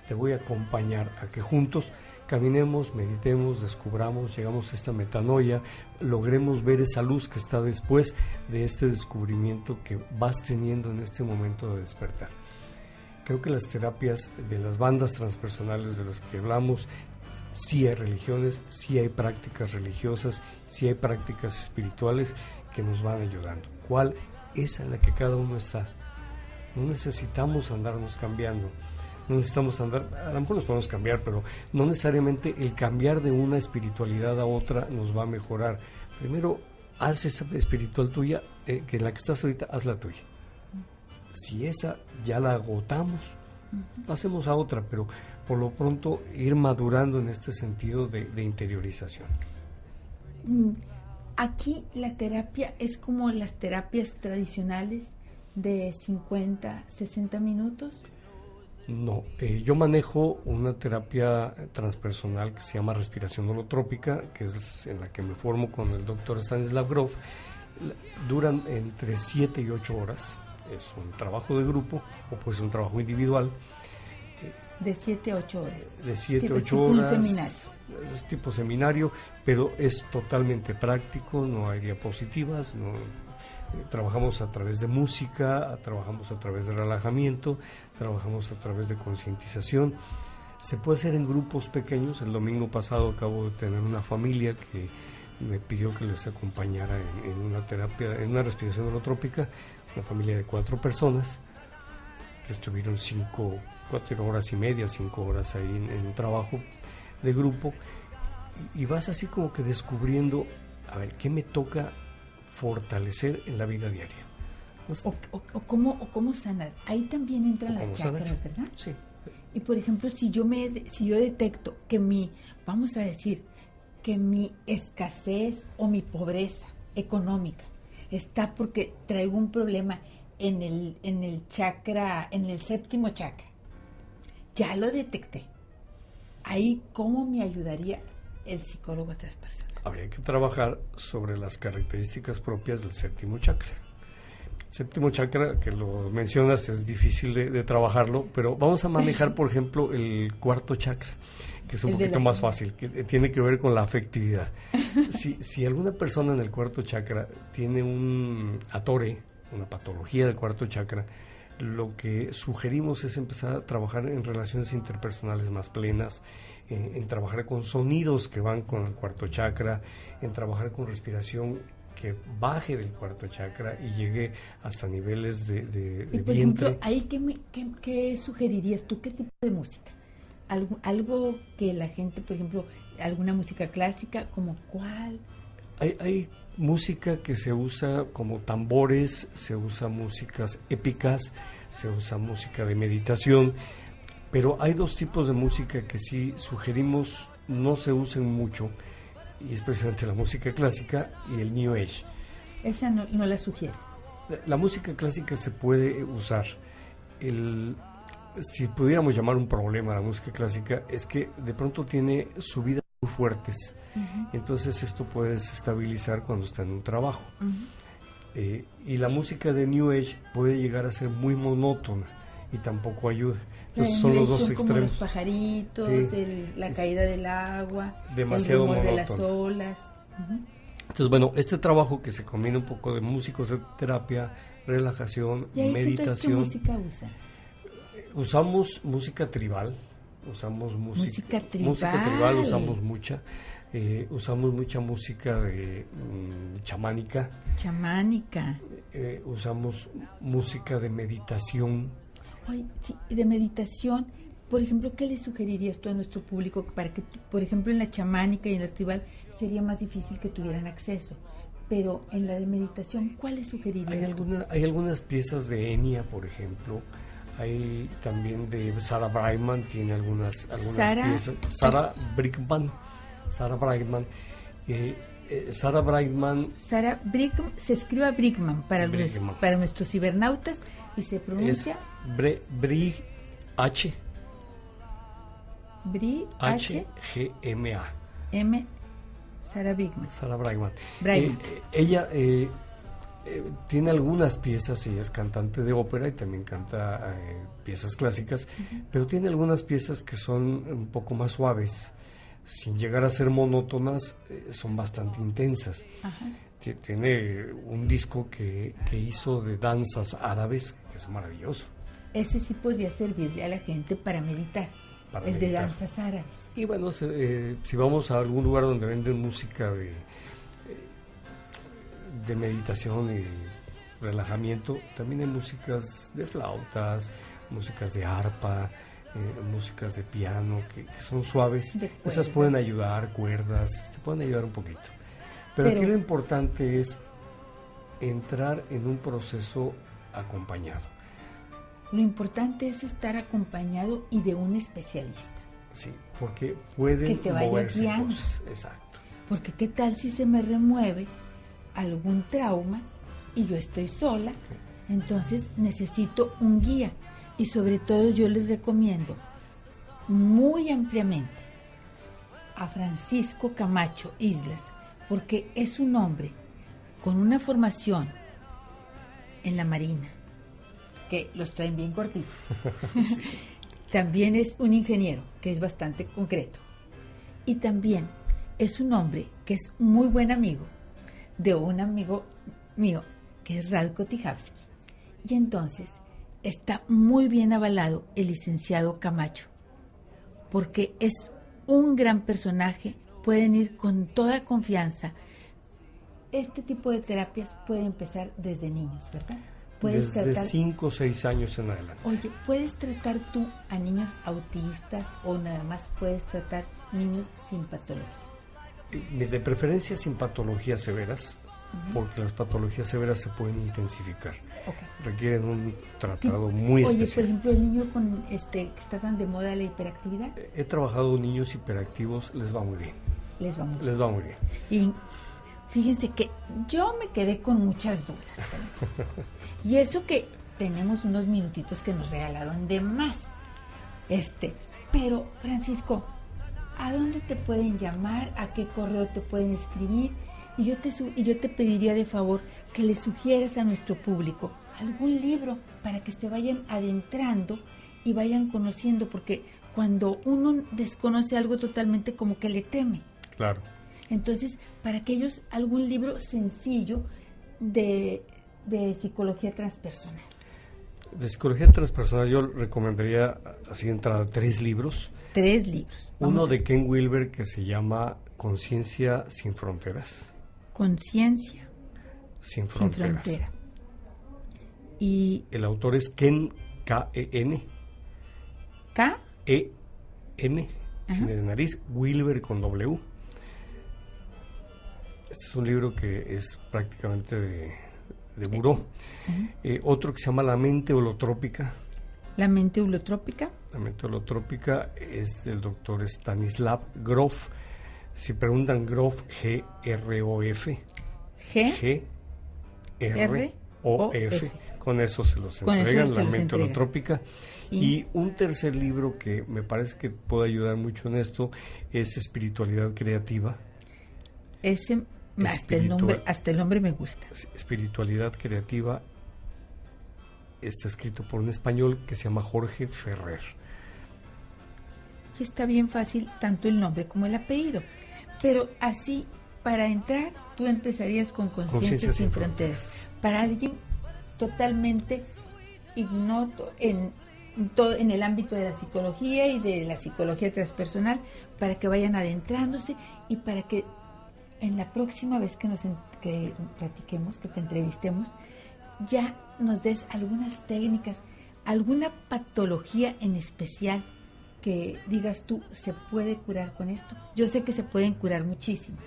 te voy a acompañar a que juntos caminemos, meditemos, descubramos, llegamos a esta metanoia, logremos ver esa luz que está después de este descubrimiento que vas teniendo en este momento de despertar. Creo que las terapias de las bandas transpersonales de las que hablamos, sí hay religiones, sí hay prácticas religiosas, sí hay prácticas espirituales que nos van ayudando. ¿Cuál? Esa en la que cada uno está. No necesitamos andarnos cambiando. No necesitamos andar, a lo mejor nos podemos cambiar, pero no necesariamente el cambiar de una espiritualidad a otra nos va a mejorar. Primero, haz esa espiritual tuya, que en la que estás ahorita, haz la tuya. Si esa ya la agotamos, pasemos a otra, pero por lo pronto ir madurando en este sentido de interiorización. Aquí la terapia es como las terapias tradicionales de 50, 60 minutos. No, yo manejo una terapia transpersonal que se llama respiración holotrópica, que es en la que me formo con el doctor Stanislav Grof. Duran entre 7 y 8 horas. Es un trabajo de grupo o puede ser un trabajo individual. De 7 a 8 horas. De 7 a 8 tipo horas. Un seminario. Es tipo seminario, pero es totalmente práctico, no hay diapositivas, no. Trabajamos a través de música, trabajamos a través de relajamiento, trabajamos a través de concientización. Se puede hacer en grupos pequeños. El domingo pasado acabo de tener una familia que me pidió que les acompañara en una terapia, en una respiración holotrópica, una familia de 4 personas que estuvieron 4 horas y media, 5 horas ahí en trabajo de grupo, y vas así como que descubriendo, a ver, ¿qué me toca fortalecer en la vida diaria? O cómo sanar. Ahí también entran las chakras, sanar, ¿verdad? Sí. Y por ejemplo, si yo detecto que vamos a decir, que mi escasez o mi pobreza económica está porque traigo un problema en el chakra, en el séptimo chakra, ya lo detecté. Ahí, ¿cómo me ayudaría el psicólogo transpersonal? Habría que trabajar sobre las características propias del séptimo chakra. Séptimo chakra, que lo mencionas, es difícil de trabajarlo, pero vamos a manejar, por ejemplo, el cuarto chakra, que es un poquito más fácil, que tiene que ver con la afectividad. Si alguna persona en el cuarto chakra tiene un atore, una patología del cuarto chakra, lo que sugerimos es empezar a trabajar en relaciones interpersonales más plenas, en trabajar con sonidos que van con el cuarto chakra, en trabajar con respiración que baje del cuarto chakra y llegue hasta niveles de Y por vientre. ejemplo, ahí ¿qué sugerirías tú? ¿Qué tipo de música? Algo que la gente, por ejemplo, alguna música clásica, ¿como cuál? Hay música que se usa como tambores, se usa músicas épicas, se usa música de meditación, pero hay dos tipos de música que sí sugerimos no se usen mucho, y es precisamente la música clásica y el New Age. Esa no la sugiero. La música clásica se puede usar. Si pudiéramos llamar un problema a la música clásica, es que de pronto tiene subidas muy fuertes. Entonces esto puede desestabilizar cuando está en un trabajo. Y la música de New Age puede llegar a ser muy monótona y tampoco ayuda. Entonces son los dos extremos. Como los pajaritos, sí, la caída del agua, demasiado el rumor monótono de las olas. Entonces, bueno, este trabajo que se combina un poco de musicoterapia, relajación, ¿Y ahí meditación. qué música usa? Usamos música tribal, usamos música tribal, usamos mucha. Usamos mucha música de chamánica. Usamos música de meditación. Ay, sí, de meditación. Por ejemplo, ¿qué le sugerirías tú a nuestro público para que, por ejemplo, en la chamánica y en la tribal sería más difícil que tuvieran acceso? Pero en la de meditación, ¿cuál le sugerirías? Hay algunas piezas de Enya, por ejemplo. Hay también de Sarah Brightman, tiene algunas piezas. Sarah Brightman. Sarah Brightman, se escribe Brightman para nuestros cibernautas y se pronuncia H-G-M-A. Sarah Brightman. Ella tiene algunas piezas, ella es cantante de ópera y también canta piezas clásicas, pero tiene algunas piezas que son un poco más suaves. Sin llegar a ser monótonas, son bastante intensas. Tiene un disco que hizo de danzas árabes, que es maravilloso. Ese sí podría servirle a la gente para meditar, de danzas árabes. Y bueno, si vamos a algún lugar donde venden música de meditación y relajamiento, también hay músicas de flautas, músicas de arpa, músicas de piano que son suaves. Esas pueden ayudar, cuerdas, te pueden ayudar un poquito. Pero aquí lo importante es entrar en un proceso acompañado. Lo importante es estar acompañado y de un especialista. Sí, porque pueden que te vaya moverse guiando. Cosas. Exacto. Porque qué tal si se me remueve algún trauma y yo estoy sola, entonces necesito un guía. Y sobre todo yo les recomiendo muy ampliamente a Francisco Camacho Islas, porque es un hombre con una formación en la Marina, que los traen bien cortitos. Sí. También es un ingeniero, que es bastante concreto. Y también es un hombre que es muy buen amigo de un amigo mío, que es Radko Tijavsky. Y entonces está muy bien avalado el licenciado Camacho, porque es un gran personaje, pueden ir con toda confianza. Este tipo de terapias puede empezar desde niños, ¿verdad? Desde 5 o 6 años en adelante. Oye, ¿puedes tratar tú a niños autistas o nada más puedes tratar niños sin patología? De preferencia sin patologías severas, porque las patologías severas se pueden intensificar. Requieren un tratado muy especial. Oye, por ejemplo, el niño con que está tan de moda la hiperactividad. He trabajado niños hiperactivos, les va muy bien. Les va muy bien. Y fíjense que yo me quedé con muchas dudas. Y eso que tenemos unos minutitos que nos regalaron de más. Pero Francisco, ¿a dónde te pueden llamar? ¿A qué correo te pueden escribir? Y yo te pediría de favor que le sugieras a nuestro público algún libro para que se vayan adentrando y vayan conociendo, porque cuando uno desconoce algo totalmente como que le teme. Claro. Entonces, para que ellos algún libro sencillo de psicología transpersonal. De psicología transpersonal yo recomendaría así de entrada 3 libros. 3 libros. Uno de Ken Wilber que se llama Conciencia sin fronteras. Conciencia sin fronteras. Frontera. Y el autor es Ken, K-E-N. K-E-N, de nariz, Wilber con W. Este es un libro que es prácticamente de buró. Otro que se llama La mente holotrópica. La mente holotrópica. La mente holotrópica es del doctor Stanislav Grof. Si preguntan Grof, G-R-O-F. G-R-O-F. Con eso se los entregan, La mente holotrópica. Y un tercer libro que me parece que puede ayudar mucho en esto es Espiritualidad Creativa. Ese, hasta el nombre me gusta. Espiritualidad Creativa. Está escrito por un español que se llama Jorge Ferrer. Y está bien fácil tanto el nombre como el apellido. Pero así, para entrar, tú empezarías con Conciencia sin Fronteras. Para alguien totalmente ignoto en el ámbito de la psicología y de la psicología transpersonal, para que vayan adentrándose y para que en la próxima vez que platiquemos, que te entrevistemos, ya nos des algunas técnicas, alguna patología en especial que digas tú, ¿se puede curar con esto? Yo sé que se pueden curar muchísimas.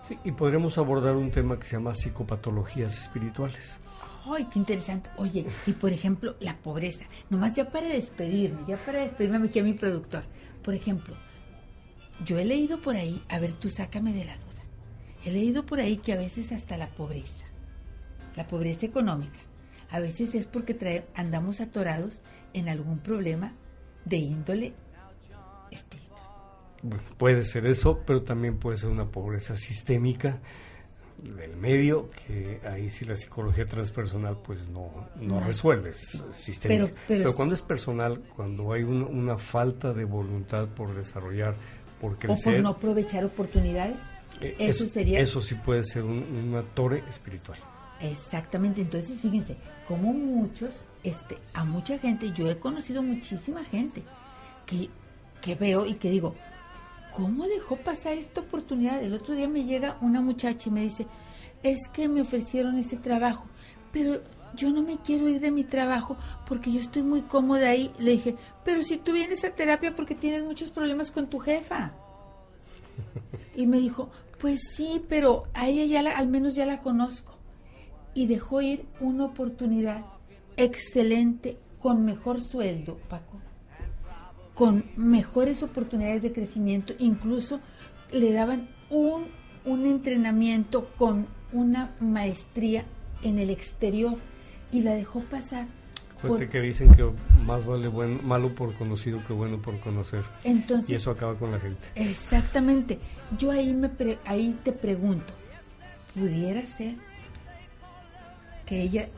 Sí, y podremos abordar un tema que se llama psicopatologías espirituales. ¡Ay, qué interesante! Oye, y por ejemplo, la pobreza. Nomás ya para despedirme aquí a mi productor. Por ejemplo, yo he leído por ahí, a ver, tú sácame de la duda. He leído por ahí que a veces hasta la pobreza económica, a veces es porque andamos atorados en algún problema de índole espiritual. Bueno, puede ser eso, pero también puede ser una pobreza sistémica del medio, que ahí sí la psicología transpersonal pues no resuelve, es sistémica. Pero cuando es personal, cuando hay una falta de voluntad por desarrollar, por crecer, o por no aprovechar oportunidades, eso sí puede ser una torre espiritual. Exactamente. Entonces fíjense como a mucha gente, yo he conocido muchísima gente que veo y que digo, ¿cómo dejó pasar esta oportunidad? El otro día me llega una muchacha y me dice, es que me ofrecieron este trabajo, pero yo no me quiero ir de mi trabajo porque yo estoy muy cómoda ahí. Le dije, pero si tú vienes a terapia porque tienes muchos problemas con tu jefa. Y me dijo, pues sí, pero a ella al menos ya la conozco. Y dejó ir una oportunidad excelente, con mejor sueldo, Paco, con mejores oportunidades de crecimiento, incluso le daban un entrenamiento con una maestría en el exterior, y la dejó pasar. Fuerte que dicen que más vale malo por conocido que bueno por conocer. Entonces, y eso acaba con la gente. Exactamente. Yo ahí te pregunto, ¿pudiera ser que ella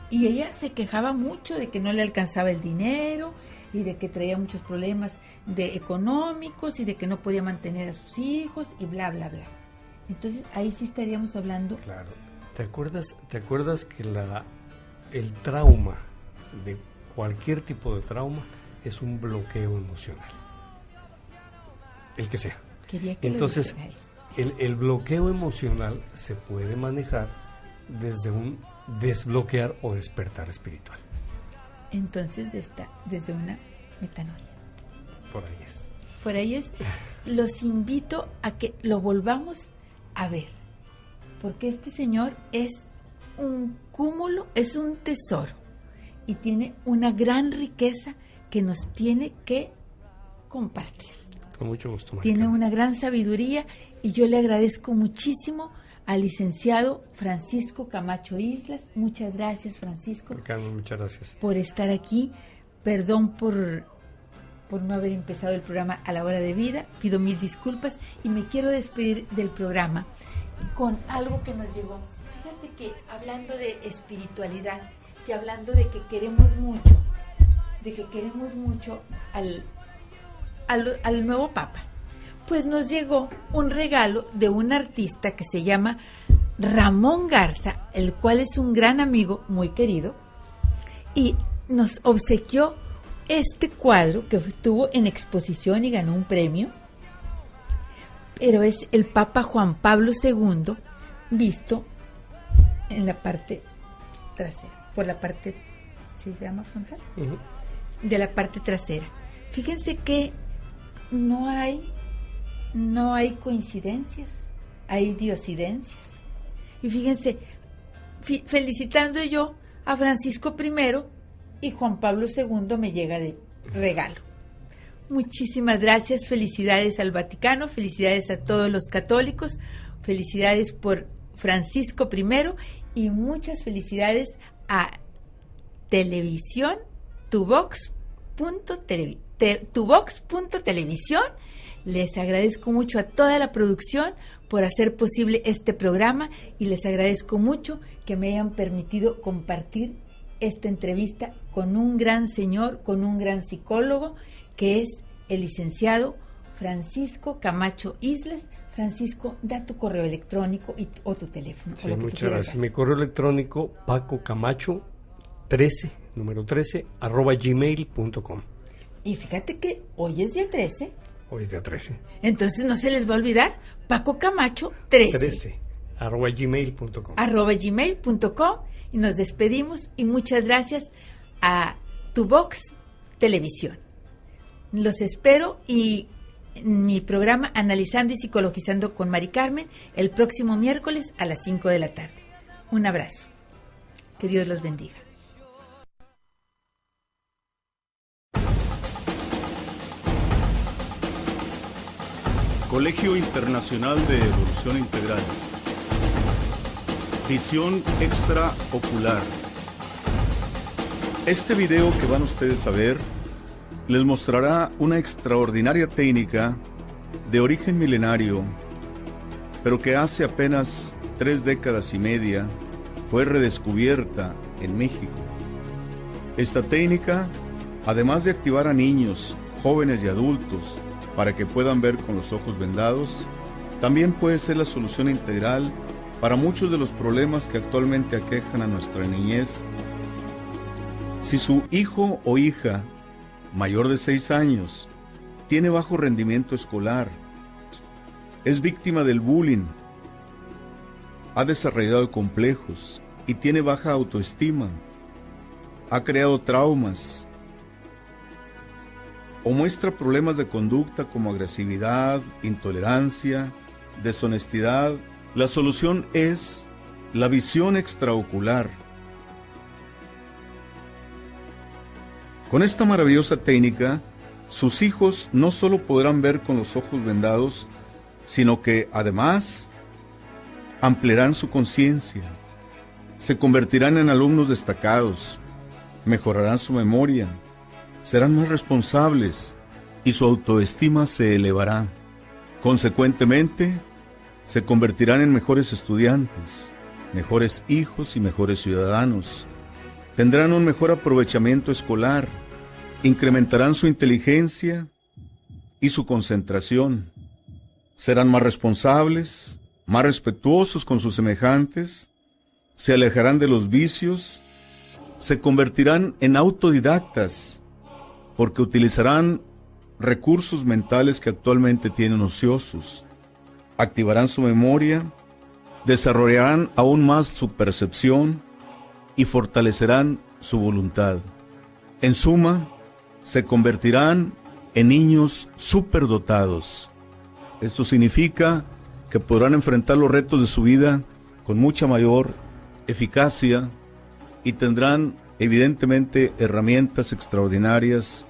y ella se quejaba mucho de que no le alcanzaba el dinero y de que traía muchos problemas económicos y de que no podía mantener a sus hijos y bla, bla, bla? Entonces ahí sí estaríamos hablando. Claro. ¿Te acuerdas que el trauma, de cualquier tipo de trauma, es un bloqueo emocional? El que sea. Entonces, el bloqueo emocional se puede manejar desde un desbloquear o despertar espiritual. Entonces, desde una metanoia. Por ahí es. Los invito a que lo volvamos a ver, porque este señor es un cúmulo, es un tesoro y tiene una gran riqueza que nos tiene que compartir. Con mucho gusto, Maricano. Tiene una gran sabiduría y yo le agradezco muchísimo al licenciado Francisco Camacho Islas. Muchas gracias, Francisco. Maricano, muchas gracias. Por estar aquí. Perdón por no haber empezado el programa a la hora de vida. Pido mil disculpas y me quiero despedir del programa con algo que nos llegó. Fíjate que hablando de espiritualidad y hablando de que queremos mucho al nuevo Papa, pues nos llegó un regalo de un artista que se llama Ramón Garza, el cual es un gran amigo, muy querido, y nos obsequió este cuadro que estuvo en exposición y ganó un premio, pero es el Papa Juan Pablo II visto en la parte trasera, por la parte, ¿sí se llama frontal? De la parte trasera. Fíjense que no hay coincidencias, hay diosidencias. Y fíjense, felicitando yo a Francisco I y Juan Pablo II me llega de regalo. Muchísimas gracias, felicidades al Vaticano, felicidades a todos los católicos, felicidades por Francisco I y muchas felicidades a Televisión tuvox.televisión. Les agradezco mucho a toda la producción por hacer posible este programa y les agradezco mucho que me hayan permitido compartir esta entrevista con un gran señor, con un gran psicólogo, que es el licenciado Francisco Camacho Islas. Francisco, da tu correo electrónico o tu teléfono. Sí, muchas gracias. Mi correo electrónico, pacocamacho13, número 13, @gmail.com. Y fíjate que hoy es día 13. Hoy es día 13. Entonces no se les va a olvidar, Paco Camacho 13. @gmail.com. @gmail.com. Y nos despedimos y muchas gracias a Tuvox Televisión. Los espero y mi programa Analizando y Psicologizando con Mari Carmen el próximo miércoles a las 5 de la tarde. Un abrazo. Que Dios los bendiga. Colegio Internacional de Evolución Integral. Visión extraocular. Este video que van ustedes a ver les mostrará una extraordinaria técnica de origen milenario, pero que hace apenas 3 décadas y media fue redescubierta en México. Esta técnica, además de activar a niños, jóvenes y adultos para que puedan ver con los ojos vendados, también puede ser la solución integral para muchos de los problemas que actualmente aquejan a nuestra niñez. Si su hijo o hija mayor de 6 años tiene bajo rendimiento escolar, es víctima del bullying, ha desarrollado complejos y tiene baja autoestima, ha creado traumas o muestra problemas de conducta como agresividad, intolerancia, deshonestidad, la solución es la visión extraocular. Con esta maravillosa técnica, sus hijos no solo podrán ver con los ojos vendados, sino que además ampliarán su conciencia, se convertirán en alumnos destacados, mejorarán su memoria, serán más responsables y su autoestima se elevará. Consecuentemente, se convertirán en mejores estudiantes, mejores hijos y mejores ciudadanos. Tendrán un mejor aprovechamiento escolar, incrementarán su inteligencia y su concentración. Serán más responsables, más respetuosos con sus semejantes, se alejarán de los vicios, se convertirán en autodidactas, porque utilizarán recursos mentales que actualmente tienen ociosos, activarán su memoria, desarrollarán aún más su percepción y fortalecerán su voluntad. En suma, se convertirán en niños superdotados. Esto significa que podrán enfrentar los retos de su vida con mucha mayor eficacia y tendrán evidentemente herramientas extraordinarias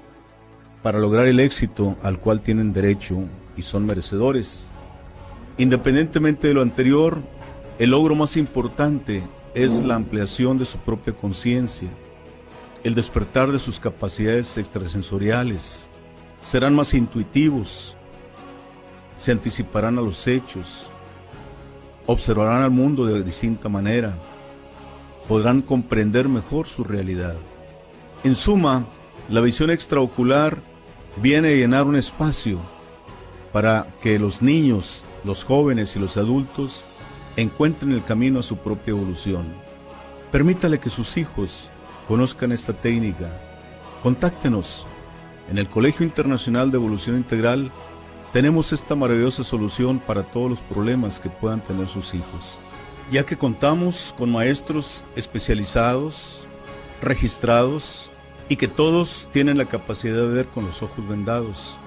para lograr el éxito al cual tienen derecho y son merecedores. Independientemente de lo anterior, el logro más importante es la ampliación de su propia conciencia, el despertar de sus capacidades extrasensoriales. Serán más intuitivos, se anticiparán a los hechos, observarán al mundo de distinta manera, podrán comprender mejor su realidad. En suma, la visión extraocular viene a llenar un espacio para que los niños, los jóvenes y los adultos encuentren el camino a su propia evolución. Permítale que sus hijos conozcan esta técnica. Contáctenos. En el Colegio Internacional de Evolución Integral tenemos esta maravillosa solución para todos los problemas que puedan tener sus hijos. ya que contamos con maestros especializados, registrados y que todos tienen la capacidad de ver con los ojos vendados.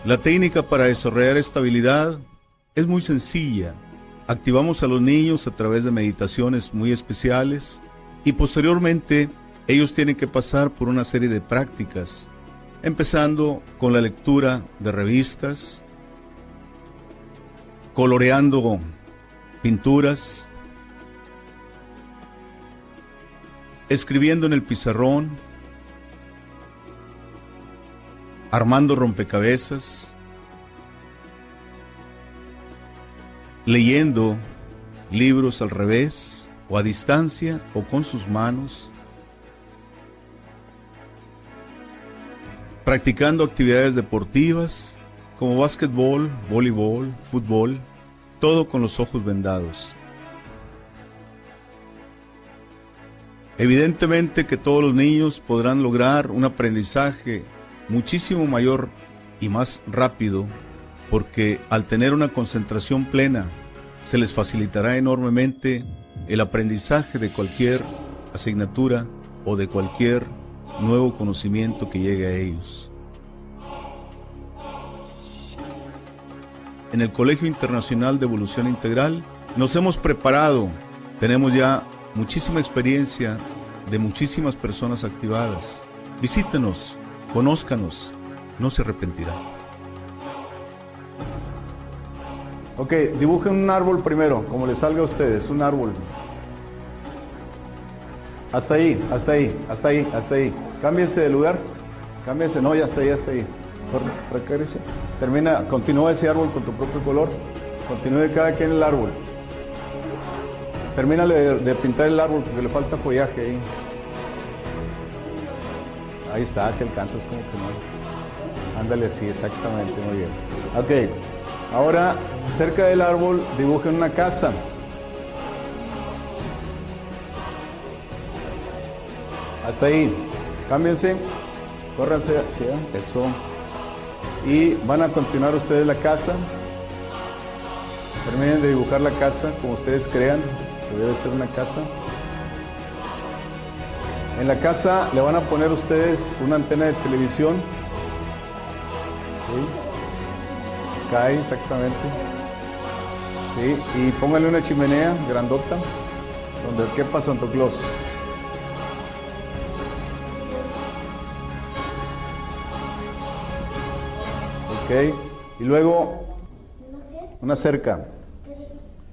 La técnica para desarrollar esta habilidad es muy sencilla. Activamos a los niños a través de meditaciones muy especiales y posteriormente ellos tienen que pasar por una serie de prácticas, empezando con la lectura de revistas, coloreando pinturas, escribiendo en el pizarrón, armando rompecabezas, leyendo libros al revés o a distancia o con sus manos, practicando actividades deportivas como básquetbol, voleibol, fútbol, todo con los ojos vendados. Evidentemente que todos los niños podrán lograr un aprendizaje muchísimo mayor y más rápido, porque al tener una concentración plena se les facilitará enormemente el aprendizaje de cualquier asignatura o de cualquier nuevo conocimiento que llegue a ellos. En el Colegio Internacional de Evolución Integral nos hemos preparado, tenemos ya muchísima experiencia de muchísimas personas activadas. Visítenos, conózcanos, no se arrepentirá. Ok, dibujen un árbol primero, como les salga a ustedes, un árbol. Hasta ahí, hasta ahí, hasta ahí, hasta ahí. Cámbiense de lugar, cámbiense, no, ya está ahí, hasta ahí. Recárese. Termina, continúa ese árbol con tu propio color, continúe cada quien el árbol. Termina de pintar el árbol porque le falta follaje ahí. Ahí está, si alcanzas como que no. Ándale así, exactamente, muy bien. Ok, ahora cerca del árbol dibujen una casa. Hasta ahí, cámbiense, córranse hacia eso. Y van a continuar ustedes la casa. Terminen de dibujar la casa como ustedes crean que debe ser una casa. En la casa le van a poner ustedes una antena de televisión. ¿Sí? Sky, exactamente. ¿Sí? Y pónganle una chimenea grandota donde quepa Santo Claus. Ok. Y luego una cerca,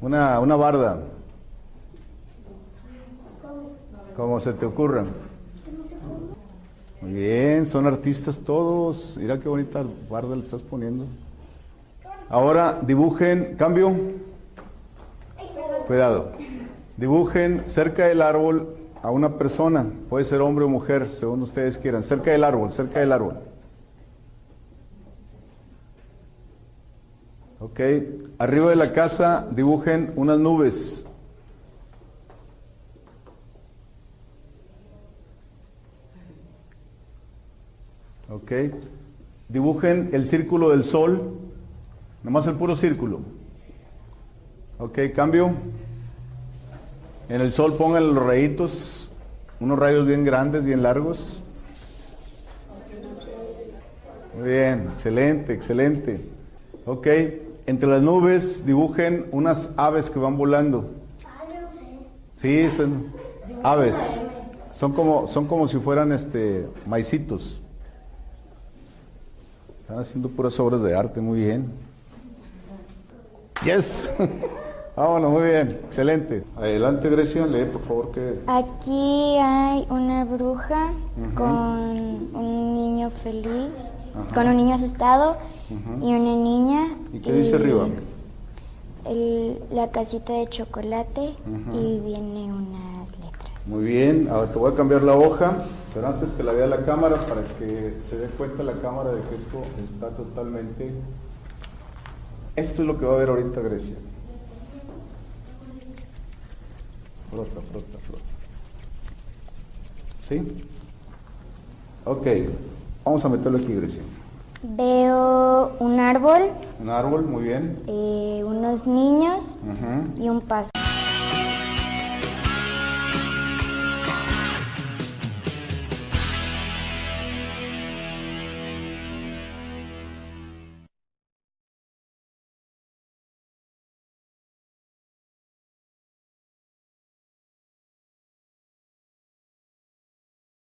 una barda. Como se te ocurra. Muy bien, son artistas todos. Mira qué bonita barda le estás poniendo. Ahora dibujen, cambio. Cuidado. Dibujen cerca del árbol a una persona. Puede ser hombre o mujer, según ustedes quieran. Cerca del árbol, cerca del árbol. Ok. Arriba de la casa dibujen unas nubes. Ok, dibujen el círculo del sol, nomás el puro círculo. Ok, cambio. En el sol pongan los rayitos, unos rayos bien grandes, bien largos. Muy bien, excelente, excelente. Ok, entre las nubes dibujen unas aves que van volando. Sí, son aves. Son como si fueran maicitos. Están haciendo puras obras de arte, muy bien. Yes. Vámonos, muy bien, excelente. Adelante, Grecia, lee por favor que... Aquí hay una bruja con un niño feliz, con un niño asustado y una niña. ¿Y qué dice arriba? La casita de chocolate y viene unas letras. Muy bien, ahora te voy a cambiar la hoja, pero antes que la vea la cámara para que se dé cuenta la cámara de que esto está totalmente... Esto es lo que va a ver ahorita Grecia. Frota, frota, frota. ¿Sí? Ok, vamos a meterlo aquí, Grecia. Veo un árbol. Un árbol, muy bien. Unos niños y un paso.